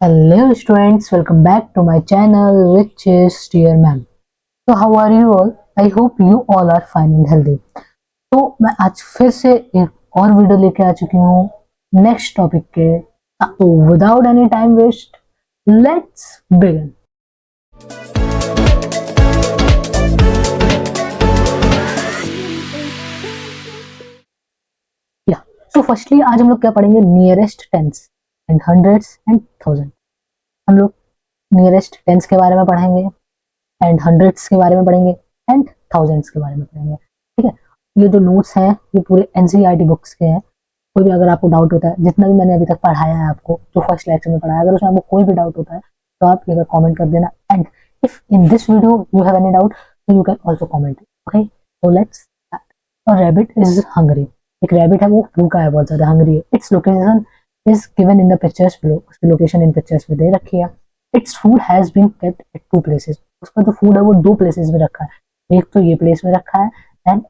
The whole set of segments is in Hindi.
Hello students, welcome back to my channel which is Dear Ma'am. So how are you all? I hope you all are fine and healthy. तो मैं आज फिर से एक और वीडियो लेके आ चुकी हूँ नेक्स्ट टॉपिक के। तो without any time waste let's begin. So firstly आज हम लोग क्या पढ़ेंगे, nearest tens and hundreds and thousand. हम लोग नियरेस्ट टेंस के बारे में पढ़ेंगे एंड हंड्रेड्स के बारे में पढ़ेंगे एंड थाउजेंड्स के बारे में पढ़ेंगे। ठीक है, ये जो नोट्स हैं ये पूरे एनसीईआरटी बुक्स के हैं। कोई भी अगर आपको डाउट होता है, जितना भी मैंने अभी तक पढ़ाया है आपको, जो फर्स्ट लेक्चर में पढ़ाया, अगर उसमें आपको कोई भी डाउट होता है तो आप एक बार कमेंट कर देना। And if in this video you have any doubt तो you can also comment. Okay, so let's. A rabbit is hungry. एक रैबिट है, वो भूखा है, बहुत ज्यादा हंग्री है। Its location is given in the pictures below. उसकी लोकेशन इन पिक्चर्स में दे रखी है। Its food has been kept at 2 places. उसका जो फूड है वो 2 प्लेसेस में रखा है। एक तो ये प्लेस में रखा है एंड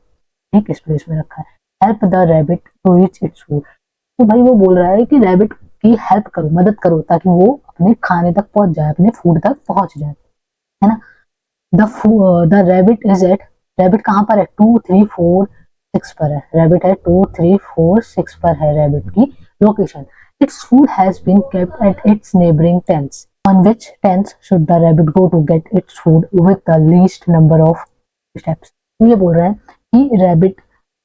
एक इस प्लेस में रखा है। Help the rabbit to reach its food. तो भाई वो बोल रहा है कि रैबिट की हेल्प करो, मदद करो, ताकि वो अपने खाने तक पहुंच जाए, अपने फूड तक पहुंच जाए, है ना। The rabbit is at, rabbit कहाँ पर है, 2 3 4 6 पर है। रैबिट है 2 3 4 6 पर है रैबिट की location. Its food has been kept at its neighbouring tents. On which tents should the rabbit go to get its food with the least number of steps. तो ये बोल रहा है कि रैबिट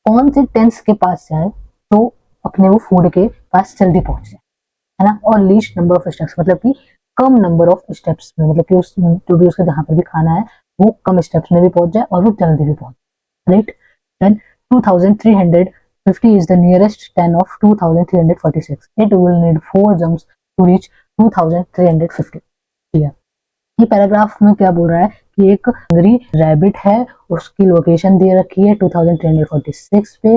कौन से टेंट्स के पास जाए तो अपने वो फूड के पास जल्दी पहुंच जाए, है ना। और लीस्ट नंबर ऑफ स्टेप्स मतलब कि कम नंबर ऑफ स्टेप्स में, मतलब कि उस जो भी उसका जहां पर भी खाना है वो कम स्टेप्स में भी पहुंच जाए और वो जल्दी भी पहुंच जाए, right. Then 2350 is the nearest 10 of 2346. It will need 4 jumps to reach 2350. ठीक है, ये पैराग्राफ में क्या बोल रहा है कि एक हंगरी रैबिट है, उसकी लोकेशन दे रखी है 2346 पे,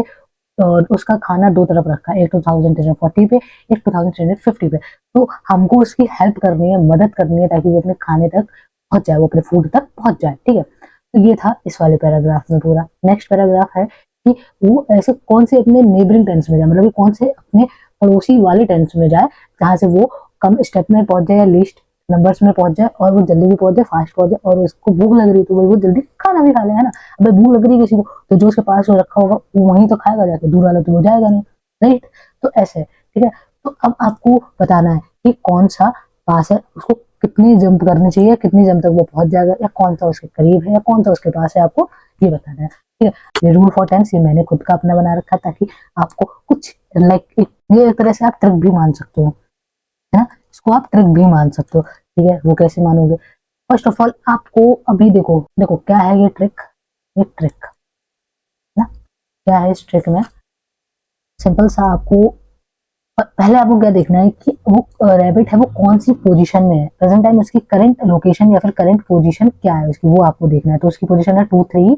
और उसका खाना दो तरफ रखा है, एक 2340 पे, एक 2350 पे। तो हमको उसकी हेल्प करनी है, मदद करनी है, ताकि वो अपने खाने तक पहुंच जाए, वो अपने फूड तक पहुंच जाए। ठीक है, तो ये था इस वाले पैराग्राफ में पूरा। नेक्स्ट पैराग्राफ है कि वो ऐसे कौन से अपने नेबरिंग टेंस में जाए, मतलब कि कौन से अपने पड़ोसी वाले टेंस में जाए जहां से वो कम स्टेप में पहुंच जाए, लिस्ट नंबर्स में पहुंच जाए, और वो जल्दी भी पहुंच जाए, फास्ट पहुंच जाए, और उसको भूख लग रही है तो वो जल्दी खाना भी खा ले, है ना। अबे भूख लग रही है किसी को तो जो उसके पास वो रखा होगा वो वहीं तो खाएगा जाके, दूर वाला तो वो जाएगा नहीं, राइट। तो ऐसे, ठीक है। तो अब आपको बताना है कि कौन सा पास है, उसको कितनी जंप करनी चाहिए, कितनी जंप तक वो पहुंच जाएगा, या कौन सा उसके करीब है या कौन सा उसके पास है, आपको ये बताना है। ठीक है, ये रूल फॉर टेंस ये मैंने खुद का अपना बना रखा ताकि आपको कुछ लाइक ये एक तरह से आप ट्रिक भी मान सकते हो, है ना। इसको आप ट्रिक भी मान सकते हो। ठीक है, वो कैसे मानोगे। फर्स्ट ऑफ ऑल आपको अभी देखो देखो क्या है ये ट्रिक। ये ट्रिक ना, क्या है इस ट्रिक में, सिंपल सा आपको पहले आपको क्या देखना है कि वो रैबिट है वो कौन सी पोजीशन में है, प्रेजेंट टाइम उसकी करंट लोकेशन या फिर करंट पोजीशन क्या है उसकी, वो आपको देखना है। तो उसकी पोजीशन है 2 3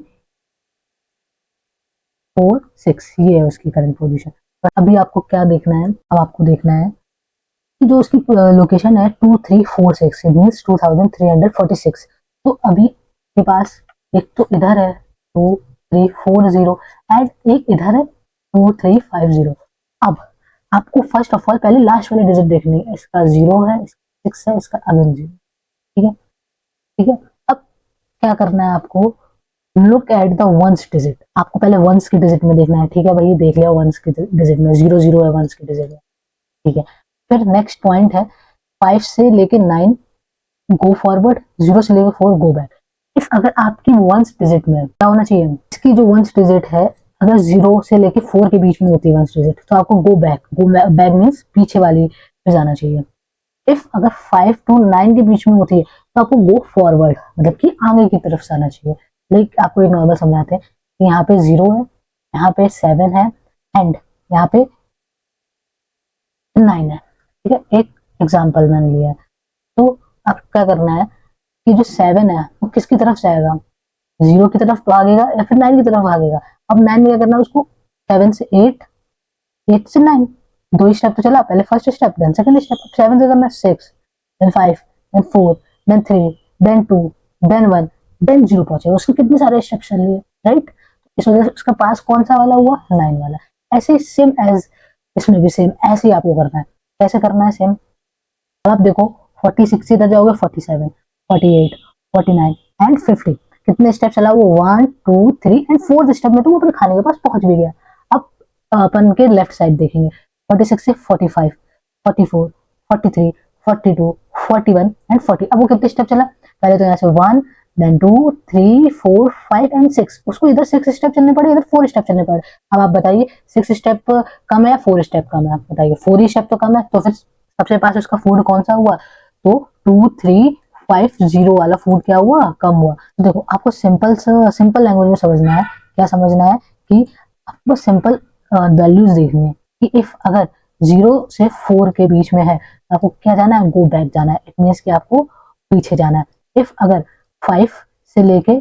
4 6, ये है उसकी करंट पोजीशन। पर अभी आपको क्या देखना है, अब आपको देखना है कि जो उसकी लोकेशन है 2346 मीन्स 2346। तो अभी के पास एक तो इधर है 2340 एंड एक इधर है 2350। अब आपको फर्स्ट ऑफ ऑल पहले लास्ट वाले डिजिट देखनी है, इसका 0 है, इसका 6 है, इसका अगेन 0। ठीक है, ठीक है। अब क्या करना है आपको, look at the ones digit. आपको पहले वंस की डिजिट में देखना है। ठीक है भाई, देख लिया वंस की डिजिट में 0 0 है वंस की डिजिट में। ठीक है, फिर नेक्स्ट पॉइंट है 5 से लेके 9 गो फॉरवर्ड, 0 से लेके 4 गो बैक। इफ अगर आपकी वंस डिजिट में क्या होना चाहिए, इसकी जो वंस डिजिट है अगर 0 से लेके 4 के बीच में होती है वंस डिजिट, तो आपको go back, go back means पीछे वाली पे जाना चाहिए। इफ अगर 5 टू 9 के बीच में होती है तो आपको गो फॉरवर्ड, मतलब कि आगे की तरफ जाना चाहिए। लाइक आपको एक नॉर्मल समझाते हैं कि यहाँ पे 0 है, यहाँ पे 7 है एंड यहाँ पे 9 है। ठीक है, एक एग्जाम्पल मैंने लिया है। तो अब क्या करना है कि जो 7 है वो किसकी तरफ जाएगा, 0 की तरफ भागेगा या फिर 9 की तरफ भागेगा। अब 9 में क्या करना है उसको, 7 से 8, 8 से 9, दो ही स्टेप तो चला, पहले first step then second step. 7 से करना 6 then 5 then 4 then 3 then 2 then 1 then 0 पहुंचेगा। उसके कितने सारे स्टेप चल लिए, राइट। इस वजह से उसका पास कौन सा वाला हुआ, 9 वाला। ऐसे सेम एज इसमें भी सेम ऐसे ही आपको करना है। कैसे करना है सेम, अब आप देखो 46 इधर जाओगे 47, 48, 49 एंड 50। कितने स्टेप चला वो? 1 2 3 एंड 4th स्टेप में तो वो अपने खाने के पास पहुंच भी गया। अब अपन के लेफ्ट साइड देखेंगे, 46 से 45, 44, 43, 42, 41 एंड 40। अब वो कितने स्टेप चला? पहले तो यहाँ से 1 देन 2 3 4 5 एंड 6, उसको इधर 6 स्टेप चलने पड़े, इधर 4 स्टेप चलने पड़े। अब आप बताइए 6 स्टेप कम है या 4 स्टेप कम है? आप बताइए 4 ही स्टेप तो कम है, तो फिर सबसे पास उसका फूड कौन सा हुआ? तो 2 3 5 0 वाला फूड क्या हुआ? कम हुआ। तो देखो आपको सिंपल लैंग्वेज में समझना है, क्या समझना है कि आपको सिंपल वैल्यूज देखनी है कि इफ अगर 0 से 4 के बीच में है तो आपको क्या जाना है? गो बैक जाना है। इट मीन्स कि आपको पीछे जाना है। इफ अगर 5 से लेके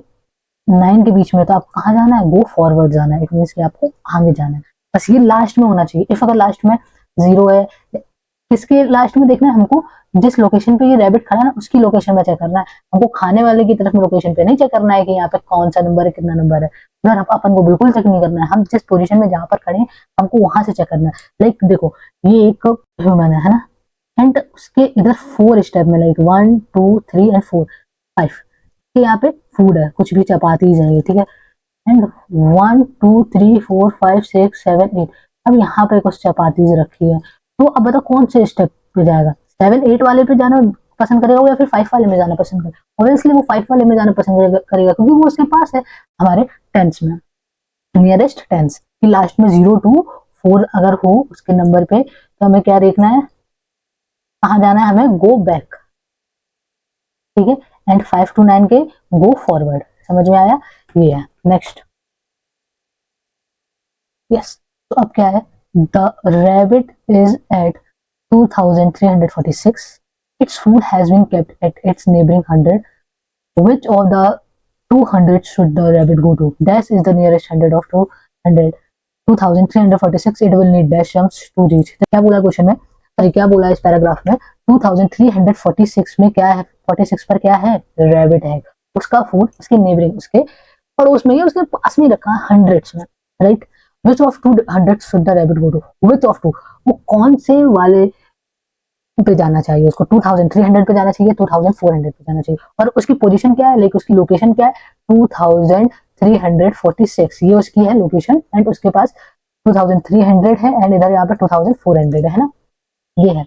9 के बीच में तो आप कहाँ जाना है? गो फॉरवर्ड जाना है। इट मीन्स कि आपको आगे जाना है। बस ये लास्ट में होना चाहिए। इफ अगर लास्ट में 0 है, किसके लास्ट में देखना है हमको? जिस लोकेशन पे ये रैबिट खड़ा है ना उसकी लोकेशन में चेक करना है। हमको खाने वाले की तरफ में लोकेशन पे नहीं चेक करना है कि यहाँ पे कौन सा नंबर है, कितना नंबर है। उधर अपन को बिल्कुल चेक नहीं करना है। हम जिस पोजीशन में जहां पर खड़े हैं हमको वहां से चेक करना है। लाइक देखो ये एक ह्यूमन है ना, एंड उसके इधर 4 स्टेप में, लाइक 1 2 3 एंड 4 5 के यहाँ पे फूड है, कुछ भी चपाती है, ठीक है। एंड 1 2 3 4 5 6 7 8, अब यहाँ पे कुछ चपातीज रखी है। तो अब बताओ कौन से स्टेप पे जाएगा? 7 8 वाले पे जाना पसंद करेगा या फिर 5 वाले में जाना पसंद करेगा? ऑब्वियसली वो 5 वाले में जाना पसंद करेगा क्योंकि वो उसके पास है हमारे टेंस में, नियरेस्ट टेंस कि लास्ट में 0 2 4 अगर हो उसके नंबर पे तो हमें क्या देखना है? कहाँ जाना है? हमें गो बैक, ठीक है। एंड 5 to 9 के गो फॉरवर्ड। समझ में आया? ये है नेक्स्ट। यस, तो अब क्या है? The rabbit is at 2346, it's food has been kept at its neighbouring 100, which of the 200 should the rabbit go to? Dash is the nearest 100 of 200, 2346 it will need dash jumps to reach। तो क्या बोला क्वेश्चन में, सॉरी क्या बोला इस पैराग्राफ में? 2346 में क्या है? 46 पर क्या है? रैबिट है। उसका फूड उसके नेबरिंग, उसके पड़ोस में, उसके पास में रखा है हंड्रेड्स में, right. Which of 200 should the rabbit go to? Which of two, वो कौन से वाले पे जाना चाहिए उसको? 2300 पे जाना चाहिए, 2400 पे जाना चाहिए। और उसकी पोजीशन क्या है? लाइक उसकी लोकेशन क्या है? 2346, ये उसकी है लोकेशन एंड उसके पास 2300 है एंड इधर यहाँ पर 2400 है ना, ये है।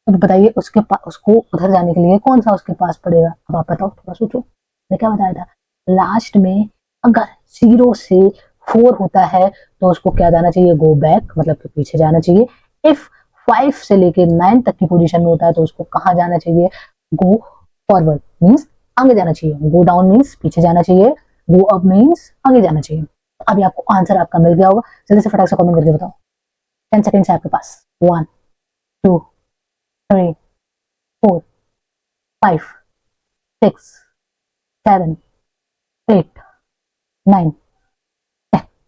अब बताइए उसके पास, उसको उधर जाने के लिए कौन सा उसके पास पड़ेगा? अब आप बताओ, थोड़ा सोचो। मैंने क्या बताया था लास्ट में? अगर 0 से 4 होता है तो उसको क्या जाना चाहिए? गो बैक, मतलब कि पीछे जाना चाहिए। इफ 5 से लेके 9 तक की पोजीशन में होता है तो उसको कहाँ जाना चाहिए? गो फॉरवर्ड मीन्स आगे जाना चाहिए, गो डाउन मीन्स पीछे जाना चाहिए, गो अप मीन्स आगे जाना चाहिए। अभी आपको आंसर आपका मिल गया होगा, जल्दी से फटाक से कमेंट करके बताओ। 10 सेकंड है आपके पास। 1 2 3 4 5 6 7 8 9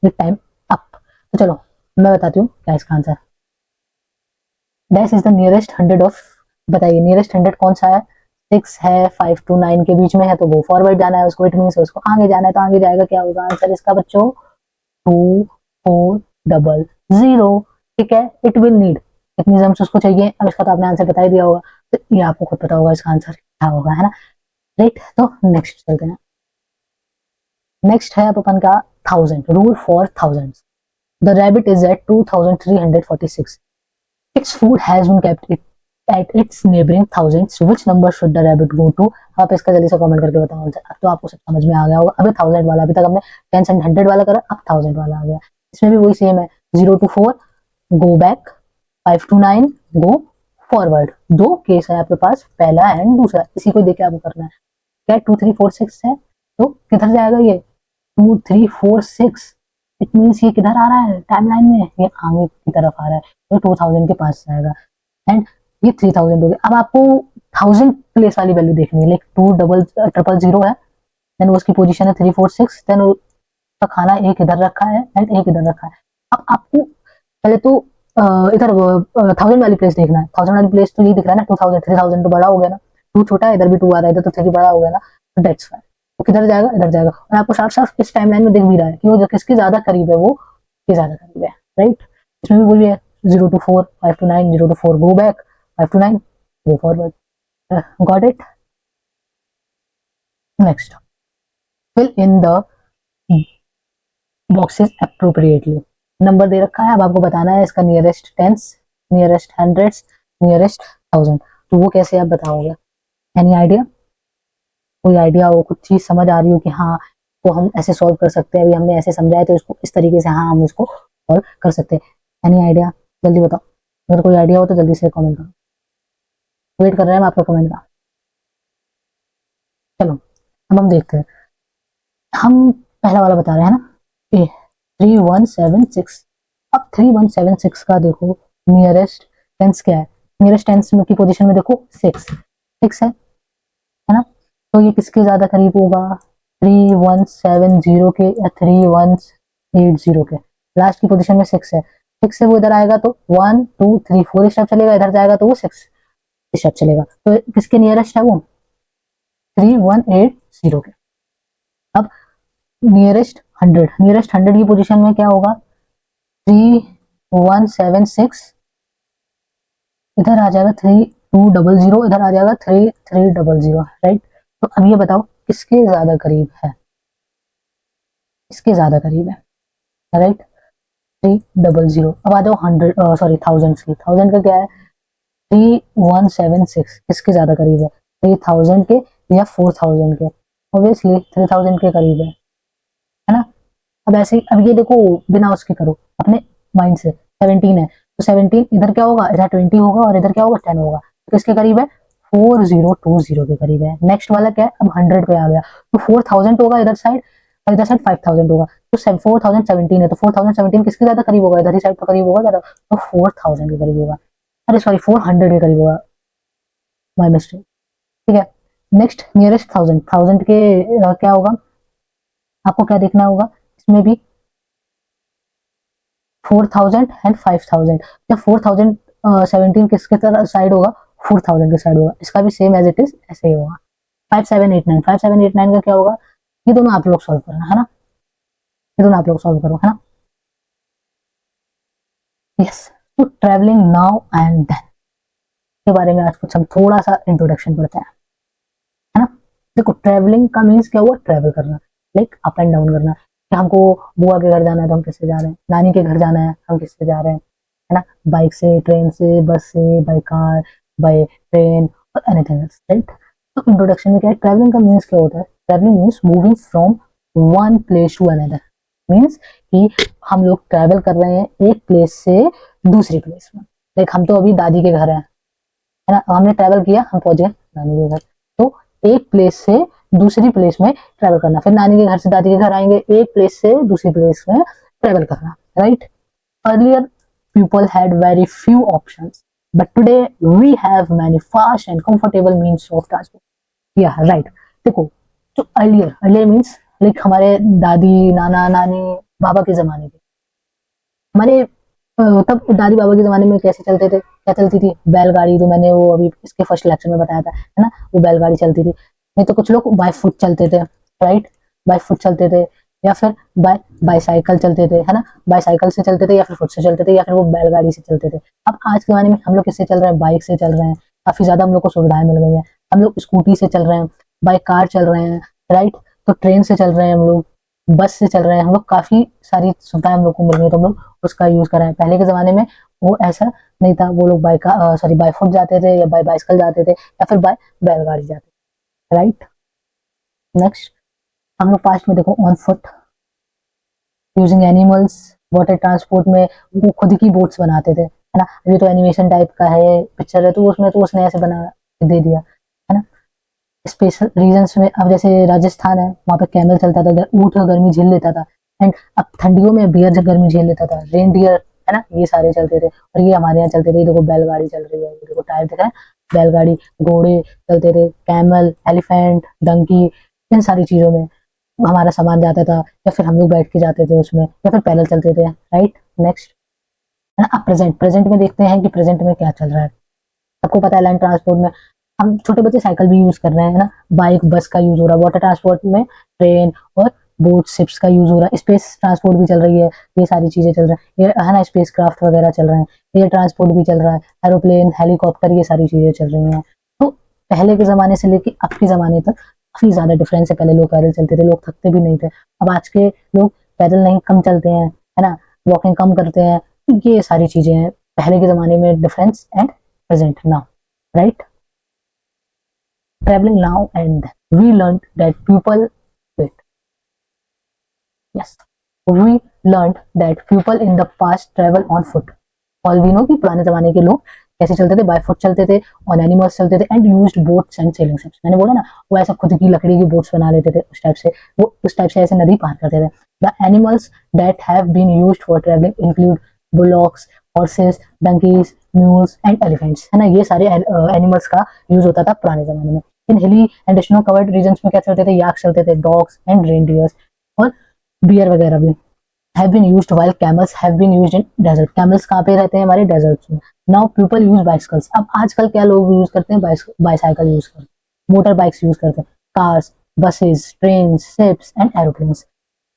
टाइम अप। तो चलो मैं बताती हूँ क्या इसका answer. Dash is the nearest 100 of, बताइए नियरेस्ट 100 कौन सा है? 6 है, 5 to 9 के बीच में है तो वो फॉरवर्ड जाना है उसको, इट मीन उसको आगे जाना है। तो आगे जाएगा, क्या होगा आंसर इसका बच्चों? 2400, ठीक है। इट विल नीड, इतनी जम्स उसको चाहिए। अब इसका तो आपने आंसर बता ही दिया होगा, तो ये आपको खुद पता होगा इसका आंसर क्या होगा, है ना, राइट। तो नेक्स्ट चलते हैं। नेक्स्ट है अपन का 1000, rule for thousands. The rabbit is at 2346, its food has been kept at its neighboring thousands, which number should the rabbit go to? आप इसका जल्दी से कमेंट करके बताओ आंसर। अब तो आपको सब समझ में आ गया होगा। अभी 1000 वाला, अभी तक हमने 10 एंड 100 वाला करा, अब 1000 वाला आ गया। इसमें भी वही सेम है, 0 to 4 go back, 5 to 9 go forward. दो केस है आपके पास, पहला एंड दूसरा, इसी को देख के आपको करना है। क्या 2 3 4 6 है तो किधर जाएगा ये? 2 3 4 6, इट मीन्स ये किधर आ रहा है टाइमलाइन में? ये आगे की तरफ आ रहा है, तो 2000 के पास जाएगा। एंड ये 3000 हो गया। अब आपको 1000 प्लेस वाली वैल्यू देखनी है, लाइक 2 डबल 000 है, देन उसकी पोजीशन है 3 4 6, देन उसका खाना एक इधर रखा है एंड एक इधर रखा है। अब आपको पहले तो इधर 1000 वाली प्लेस देखना है। 1000 वाली प्लेस तो ये दिख रहा है ना, 2000 3000 तो बड़ा हो गया ना, 2 छोटा है, इधर भी 2 आ रहा है, इधर तो 3 बड़ा हो गया ना, तो दैट्स वाई वो किधर जाएगा? इधर जाएगा। और आपको साफ साफ इस टाइमलाइन में दिख भी रहा है कि वो जो किसके ज्यादा करीब है, वो के ज्यादा करीब है, राइट। इसमें भी वही है, 0 to 4 5 to 9, 0 to 4 go back, 5 to 9 go forward. Got it? Next, fill in the boxes appropriately. Number दे रखा है, अब आपको बताना है इसका nearest tens, nearest hundreds, nearest thousand. तो वो कैसे आप बताओगे? Any idea? कोई आइडिया हो, कुछ चीज समझ आ रही हो कि हाँ तो हम ऐसे सॉल्व कर सकते हैं, अभी हमने ऐसे समझा है तो इसको इस तरीके से हाँ हम इसको सॉल्व कर सकते हैं। Any idea? जल्दी बताओ, अगर कोई आइडिया हो तो जल्दी से कमेंट करो, वेट कर रहे हैं हम आपका कमेंट का। चलो अब हम देखते हैं, हम पहला वाला बता रहे हैं ना, 3176। अब 3176 का देखो नियरेस्ट टेंस क्या है, नियरेस्ट टेंस में की पोजीशन में देखो 6, 6 है ना? तो ये किसके ज्यादा करीब होगा, 3170 के या 3180 के? लास्ट की पोजीशन में 6 है, 6 से वो इधर आएगा तो 1 2 3 4 स्टेप चलेगा, इधर जाएगा तो वो 6 स्टेप चलेगा। तो किसके नियरेस्ट है वो, 3180 के। अब नियरेस्ट 100, नियरेस्ट 100 की पोजीशन में क्या होगा, 3176, इधर आ जाएगा 3200, इधर आ जाएगा 3300, राइट? तो अब ये बताओ किसके ज्यादा करीब है, किसके ज्यादा करीब है, राइट? 300। अब आ जाओ 100, सॉरी थाउजेंड की, थाउजेंड का क्या है, 3176 किसके ज्यादा करीब है, 3000 के या 4000 के? ऑब्वियसली 3000 के करीब है ना? अब ऐसे ही, अब ये देखो बिना उसके करो अपने माइंड से, 17 है तो 17 इधर क्या होगा, इधर 20 होगा और इधर क्या होगा, 10 होगा। तो किसके करीब है, 4020 के करीब है। नेक्स्ट वाला क्या है, अब 100 पे आ गया तो 4000 होगा इधर साइड और इधर साइड 5000 होगा। तो 4017 है तो 4017 किसके ज्यादा करीब होगा, इधर ही साइड पर करीब होगा ज्यादा, तो 4000 के करीब होगा, अरे सॉरी 400 के करीब होगा, माई मिस्टेक। ठीक है, नेक्स्ट नियरेस्ट थाउजेंड, थाउजेंड के क्या होगा, आपको क्या देखना होगा इसमें भी, 4000 एंड 5000। जब 4017 किसके तरफ साइड होगा, 4000 के साइड होगा, इसका भी सेम एज इट इज ऐसे ही होगा। 5789, 5789 का क्या होगा, ये दोनों आप लोग सॉल्व करना है ना, ये दोनों आप लोग सॉल्व करो है ना। यस, तो ट्रेवलिंग नाउ एंड देन के बारे में आज कुछ हम थोड़ा सा इंट्रोडक्शन पढ़ते हैं, है ना? देखो ट्रेवलिंग का मीन्स क्या हुआ, ट्रेवल करना, लाइक अप एंड डाउन करना, कि हमको बुआ के घर जाना है तो हम किससे जा रहे हैं, नानी के घर जाना है हम किससे जा रहे हैं, है ना? बाइक से, ट्रेन से, बस से, बाय कार, बाय ट्रेन और एनीथिंग एल्स, राइट? तो इंट्रोडक्शन में क्या है, ट्रैवलिंग का मीन्स क्या होता है, travelling means moving from one place to another, means कि हम लोग ट्रैवल कर रहे हैं एक प्लेस से दूसरी प्लेस में। लाइक हम तो अभी दादी के घर हैं, है ना, हमने ट्रैवल किया, हम पहुंच गए नानी के घर। तो एक प्लेस से दूसरी प्लेस में ट्रैवल करना, फिर नानी के घर से दादी के घर आएंगे, एक प्लेस से दूसरी प्लेस में ट्रैवल करना, right? Earlier people had very few options but today we have many fast and comfortable means of transport. या राइट, देखो जो अर्लियर, अर्लियर मीन्स लाइक हमारे दादी नाना नानी बाबा के जमाने के, हमारे तब दादी बाबा के जमाने में कैसे चलते थे, क्या चलती थी, बैलगाड़ी, जो मैंने वो अभी इसके फर्स्ट लेक्चर में बताया था, है ना, वो बैलगाड़ी चलती थी। नहीं तो कुछ लोग बाय फुट चलते थे, राइट? बाय फुट चलते थे या फिर बाय बाईसाइकिल चलते थे, है ना, बाईसाइकिल से चलते थे या फिर फुट से चलते थे या फिर वो बैलगाड़ी से चलते थे। अब आज के जमाने में हम लोग किससे चल रहे हैं, बाइक से चल रहे हैं, काफी ज्यादा हम लोग को सुविधाएं मिल गई हैं, हम लोग स्कूटी से चल रहे हैं, बाइक कार चल रहे हैं, राइट? तो ट्रेन से चल रहे हैं हम लोग, बस से चल रहे हैं हम लोग, काफी सारी सुविधाएं हम लोग को मिल गई, तो हम लोग उसका यूज कर रहे हैं। पहले के जमाने में वो ऐसा नहीं था, वो लोग बाइक सॉरी बाय फुट जाते थे या बाय बाइसिकल जाते थे या फिर बाय बैलगाड़ी जाते थे, राइट? नेक्स्ट, हम लोग पास्ट में देखो on foot, using animals, water transport में वो खुद की बोट्स बनाते थे, है ना? अभी तो एनिमेशन टाइप का है, पिक्चर है तो उसमें तो उसने ऐसे बना दे दिया, है ना? स्पेशल रीजन्स में, अब जैसे राजस्थान है वहां पे कैमल चलता था, ऊँट गर्मी झेल लेता था, एंड अब ठंडियों में बियर गर्मी झेल लेता था, रेन डियर, है ना, ये सारे चलते थे। और ये हमारे यहाँ चलते थे, देखो बैलगाड़ी चल रही है, देखो टायर दिख रहा है, बैलगाड़ी, घोड़े चलते थे, कैमल, एलिफेंट, डंकी, इन सारी चीजों में हमारा सामान जाता था, या फिर हम लोग बैठ के जाते थे उसमें, या फिर पैदल चलते थे, राइट? नेक्स्ट, है ना? अब प्रेजेंट, प्रेजेंट में देखते हैं कि प्रेजेंट में क्या चल रहा है। सबको पता है लैंड ट्रांसपोर्ट में हम छोटे बच्चे साइकिल भी यूज कर रहे हैं, है ना, बाइक बस का यूज हो रहा है, वाटर ट्रांसपोर्ट में ट्रेन और बोट शिप्स का यूज हो रहा है, स्पेस ट्रांसपोर्ट भी चल रही है, ये सारी चीजें चल रही है, है ना, स्पेस क्राफ्ट वगैरह चल रहे हैं, एयर ट्रांसपोर्ट भी चल रहा है, एरोप्लेन, हेलीकॉप्टर, ये सारी चीजें चल रही हैं। तो पहले के ज़माने से लेके अब के ज़माने तक काफ़ी ज़्यादा डिफरेंस है। पहले लोग पैदल चलते थे, लोग थकते भी नहीं थे। अब आज के लोग पैदल नहीं, कम चलते हैं, है ना? वॉकिंग कम करते हैं। तो ये सारी चीज़ें हैं पहले के ज़माने में difference and present now, right? Traveling now and then. We learned that people, wait, yes, we learned that people in the past travel on foot. All we know कि पुराने जमाने के लोग कैसे चलते थे, बाय फुट चलते थे, ऑन एनिमल्स चलते थे and used boats and selling ships. मैंने बोला ना, वो ऐसा खुद की लकड़ी की बोट्स बना लेते थे, उस टाइप से वो उस टाइप से ऐसे नदी पार करते थे। The animals that have been used for travelling include bullocks, horses, donkeys, mules and elephants, है ना? ये सारे एनिमल्स का यूज होता था पुराने जमाने में। इन हिली एंड स्नो कवर्ड रीजन्स में क्या चलते थे? याक चलते थे, डॉग्स एंड रेनडियर्स और बियर वगैरह भी। have been used while camels have been used in desert. Camels कहाँ पे रहते हैं? हमारे डेजर्ट्स में। Now people use bicycles. अब आजकल क्या लोग यूज करते हैं? बाइसाइकिल यूज करते हैं, मोटर बाइक्स यूज करते हैं, cars, buses, train, ships and aeroplanes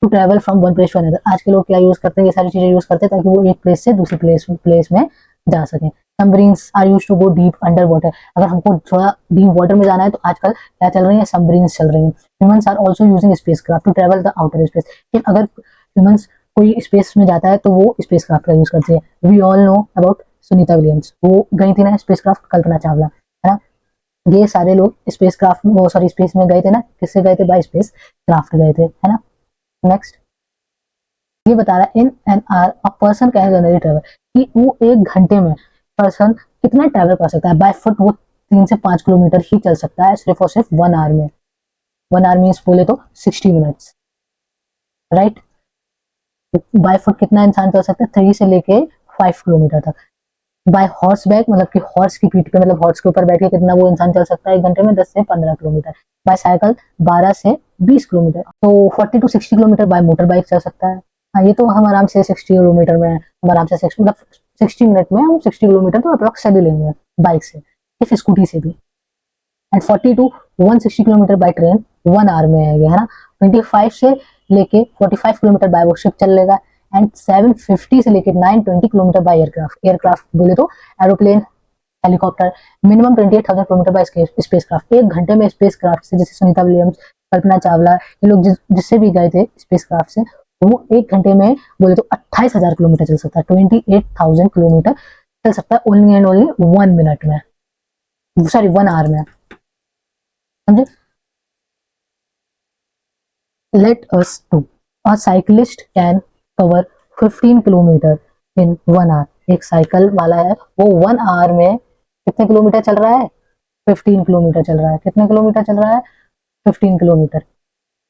to travel from one place to another. आज के लोग क्या यूज करते हैं? ये सारी चीजें यूज करते हैं ताकि वो एक प्लेस से दूसरी प्लेस में जा सकें। Submarines are use to go deep under water. अगर हमको थोड़ा डीप वाटर में जाना है तो आजकल क्या चल रही है? सबमरीन्स चल रही हैं। Humans are also using space craft to travel the outer space. अगर ह्यूमंस कोई स्पेस में जाता है तो वो स्पेस क्राफ्ट का यूज करती है। We all know about Sunita Williams, वो गई थी ना स्पेस क्राफ्ट, कल्पना चावला, है ना? ये सारे लोग स्पेस क्राफ्ट, वो सॉरी स्पेस में गए थे ना, किससे गए थे? बाय स्पेस क्राफ्ट गए थे, है ना? नेक्स्ट ये बता रहा है in an hour a person can generally travel, कि वो एक घंटे में पर्सन कितना ट्रेवल कर सकता है। बाय फुट वो 3 से 5 किलोमीटर ही चल सकता है सिर्फ और सिर्फ 1 आवर में। 1 आवर मीन्स बोले तो 60 मिनट्स, राइट? बाय फुट कितना इंसान चल सकता है? 3 से लेके 5 किलोमीटर तक। बाय हॉर्स बैक मतलब कि हॉर्स की पीठ पे, मतलब हॉर्स के ऊपर बैठ के कितना वो इंसान चल सकता है एक घंटे में? 10 से 15 किलोमीटर। बाय साइकिल 12 से 20 किलोमीटर। तो 40 to 60 kilometre bye motor bike चल सकता है। हाँ, ये तो हम आराम से 60 किलोमीटर में, हम आराम से मतलब 60 मिनट में हम 60 किलोमीटर तो अप्रोक्स चल ही लेंगे बाइक से, इफ स्कूटी से भी। And 40 to 160 kilometre by train 1 hour में है ये, है ना? 25 से लेके 45 किलोमीटर बाय वो शिप चल लेगा। एंड 750 से लेके 920 किलोमीटर बाय एयरक्राफ्ट। एयरक्राफ्ट बोले तो aeroplane, helicopter. Minimum 28,000 kilometre bye space craft. एक घंटे में स्पेस क्राफ्ट से, जैसे सुनीता विलियम्स, कल्पना चावला, ये लोग जिससे भी गए थे स्पेस क्राफ्ट से, वो एक घंटे में बोले तो 28,000 किलोमीटर चल सकता है। 28,000 किलोमीटर चल सकता है ओनली एंड ओनली 1 मिनट में, सॉरी 1 आवर में, समझे? Let us do. A cyclist can cover 15 kilometre in 1 hour. एक साइकिल वाला है, वो 1 आवर में कितने किलोमीटर चल रहा है? 15 किलोमीटर चल रहा है। कितने किलोमीटर चल रहा है? 15 kilometre.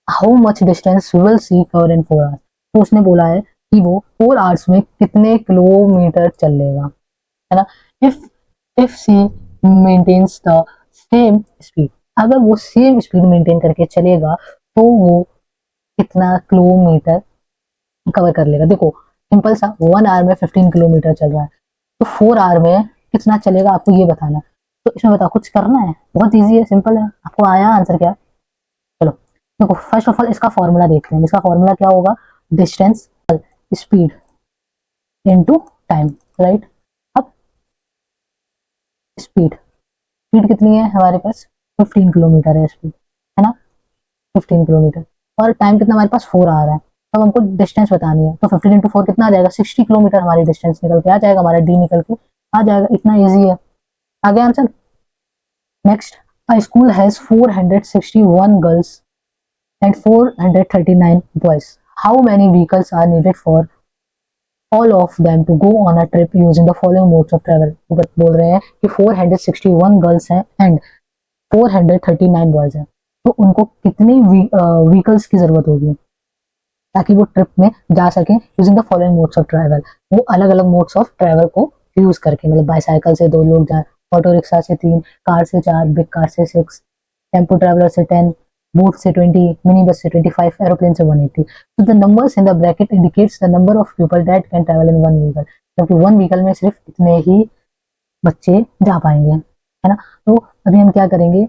How much distance will see cover in 4 hours? तो उसने बोला है कि वो 4 आवर्स में कितने किलोमीटर चल लेगा, है ना? If if she maintains the same speed, अगर वो सेम स्पीड मेंटेन करके चलेगा तो वो कितना किलोमीटर कवर कर लेगा? देखो सिंपल सा, 1 आवर में 15 किलोमीटर चल रहा है, तो 4 आवर में कितना चलेगा आपको ये बताना है। तो इसमें बताओ, कुछ करना है, बहुत इजी है, सिंपल है। आपको आया आंसर क्या? चलो देखो, फर्स्ट ऑफ ऑल इसका फॉर्मूला देखते हैं। इसका फॉर्मूला क्या होगा? Distance speed into time, right? अब स्पीड, स्पीड कितनी है हमारे पास? 15 किलोमीटर है स्पीड, है ना? 15 किलोमीटर। और टाइम कितना हमारे पास? 4 आवर है। अब हमको डिस्टेंस बतानी है, तो 15 into 4 कितना आ जाएगा? 60 किलोमीटर हमारी डिस्टेंस निकल के आ जाएगा, हमारा डी निकल के आ जाएगा। इतना इजी है, आ गया answer. Next, a school has 461 girls and 439 boys. How many vehicles are needed for all of them to go on a trip using the following modes of travel? बोल रहे हैं कि 461 गर्ल्स हैं एंड 439 बॉयज हैं, तो उनको कितनी व्हीकल्स की जरूरत होगी ताकि वो ट्रिप में जा सके using the following modes of travel? वो अलग अलग मोड्स ऑफ ट्रैवल को यूज करके, मतलब बाईसाइकिल से 2 लोग जाए, ऑटो रिक्शा से 3, कार से 4, बिग कार से 6, टेम्पो ट्रैवलर से 10, बोट से 20, मिनी बस से 25, एरोप्लेन से 180। तो the numbers in the bracket indicates the number of people that can travel in one vehicle, क्योंकि वन व्हीकल में सिर्फ इतने ही बच्चे जा पाएंगे, है ना? तो अभी हम क्या करेंगे?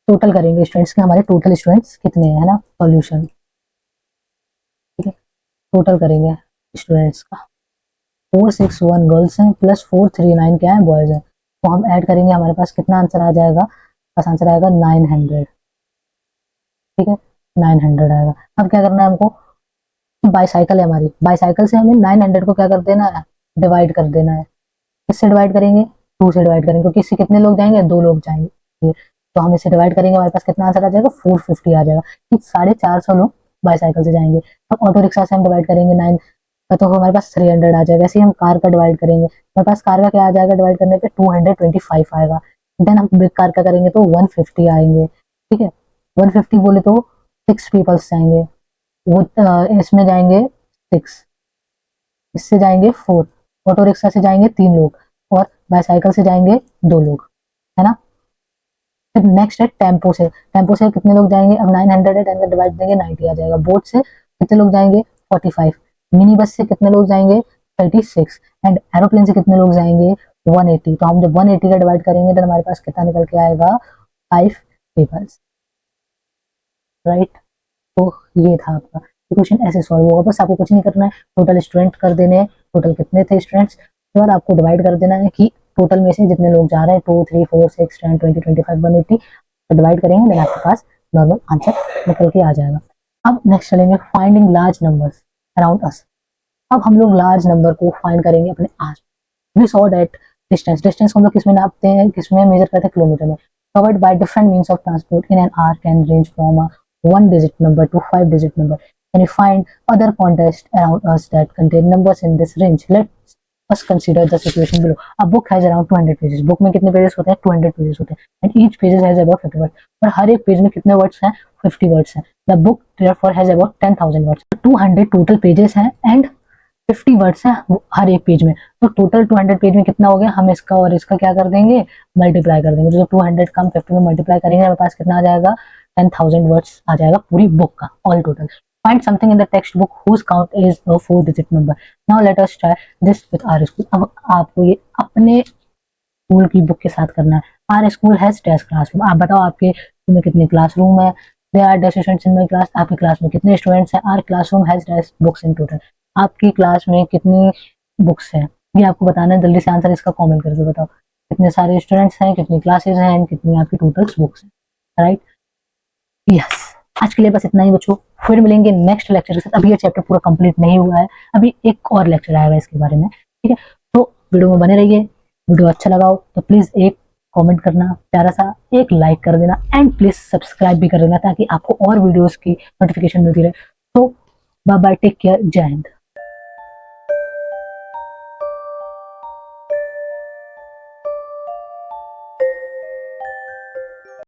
टोटल करेंगे स्टूडेंट्स के, हमारे टोटल स्टूडेंट्स कितने हैं, है ना? सॉल्यूशन, ठीक है, टोटल करेंगे स्टूडेंट्स का। 461 गर्ल्स हैं प्लस 439 क्या है? बॉयज हैं। तो हम ऐड करेंगे, हमारे पास कितना आंसर आ जाएगा? पास आंसर आएगा 900। ठीक है, 900 आएगा। अब क्या करना है हमको, बाईसाइकिल है हमारी, बाईसाइकिल से हमें 900 को क्या कर देना है, डिवाइड कर देना है। किससे डिवाइड करेंगे, 2 से डिवाइड करेंगे, क्योंकि इससे कितने लोग जाएंगे, 2 लोग जाएंगे। तो हम इसे डिवाइड करेंगे, हमारे पास कितना आंसर आ जाएगा, 450 आ जाएगा। ठीक, 450 लोग बाईसाइकिल से जाएंगे। अब ऑटो रिक्शा से हम डिवाइड करेंगे 9 का, तो हमारे पास 300 आ जाएगा। ऐसे ही हम कार का डिवाइड करेंगे, हमारे पास कार का क्या आ जाएगा, डिवाइड करने पे 225 आएगा। देन हम बिग कार का करेंगे तो 150 आएंगे। ठीक है, 150 बोले तो 6 पीपल्स जाएंगे, वो इसमें जाएंगे 6, इससे जाएंगे 4, ऑटो रिक्शा से जाएंगे 3 लोग, और बाईसाइकिल से जाएंगे 2 लोग, है ना। फिर नेक्स्ट है टेम्पो से, टेम्पो से कितने लोग जाएंगे, अब 900 है, 10 का डिवाइड देंगे 90 आ जाएगा। बोट से कितने लोग जाएंगे, 45। मिनी बस से कितने लोग जाएंगे, 36। एंड एरोप्लेन से कितने लोग जाएंगे, 180। तो हम जब 180 का डिवाइड करेंगे तो हमारे पास कितना निकल के आएगा, 5 पीपल्स, राइट। तो ये था आपका क्वेश्चन, ऐसे सॉल्व होगा। बस आपको कुछ नहीं करना है, टोटल स्टूडेंट कर देने हैं, टोटल कितने थे स्टूडेंट्स, उसके बाद आपको डिवाइड कर देना है कि टोटल में से जितने लोग जा रहे हैं 2 3 4 6 10 20 25 180, तो डिवाइड करेंगे, देन आपके पास नॉर्मल आंसर निकल के आ जाएगा। अब नेक्स्ट चलेंगे finding large numbers around us. अब हम लोग लार्ज नंबर को फाइंड करेंगे अपने आस। We saw that distance, distance को हम लोग किसमें नापते हैं, किसमें मेजर करते हैं, किलोमीटर में। Covered by different means of transport in an hour can range from a 1 digit number to 5 digit number. Can you find other contests around us that contain numbers in this range? Let's us consider the situation below. A book has around 200 pages. Book में कितने पेजेस होते हैं, 200 पेजेस होते हैं, and each pages has about 50 words. और हर एक पेज में कितने वर्ड्स हैं, 50 वर्ड्स हैं। The book therefore has about 10,000 words. 200 total pages हैं एंड 50 वर्ड्स हैं हर एक पेज में। तो टोटल 200 पेज में कितना हो गया, हम इसका और इसका क्या कर देंगे, मल्टीप्लाई कर देंगे। तो 200 का हम 50 में मल्टीप्लाई करेंगे, हमारे पास कितना आ जाएगा, 10,000 वर्ड्स आ जाएगा पूरी बुक का all total. Find something in the text book whose count is a 4-digit number. Now let us try this with our school. अब आपको ये अपने स्कूल की बुक के साथ करना है। Our school has dash classroom. आप बताओ आपके स्कूल में कितने क्लासरूम है। There are dash students in my class. आपकी क्लास में कितने स्टूडेंट्स हैं। Our classroom has dash books in total. आपकी क्लास में कितनी बुक्स हैं, ये आपको बताना है। जल्दी से आंसर इसका कमेंट करके बताओ, कितने सारे स्टूडेंट्स हैं, कितनी क्लासेस हैं, कितनी आपकी टोटल बुक्स हैं, राइट। यस, आज के लिए बस इतना ही बच्चों, फिर मिलेंगे नेक्स्ट लेक्चर के साथ। अभी ये चैप्टर पूरा कंप्लीट नहीं हुआ है, अभी एक और लेक्चर आएगा इसके बारे में, ठीक है। तो वीडियो में बने रहिए। वीडियो अच्छा लगा हो तो प्लीज एक कमेंट करना, प्यारा सा एक लाइक कर देना, एंड प्लीज सब्सक्राइब भी कर देना, ताकि आपको और वीडियोस की नोटिफिकेशन मिलती रहे। तो बाय बाय, टेक केयर, जय हिंद।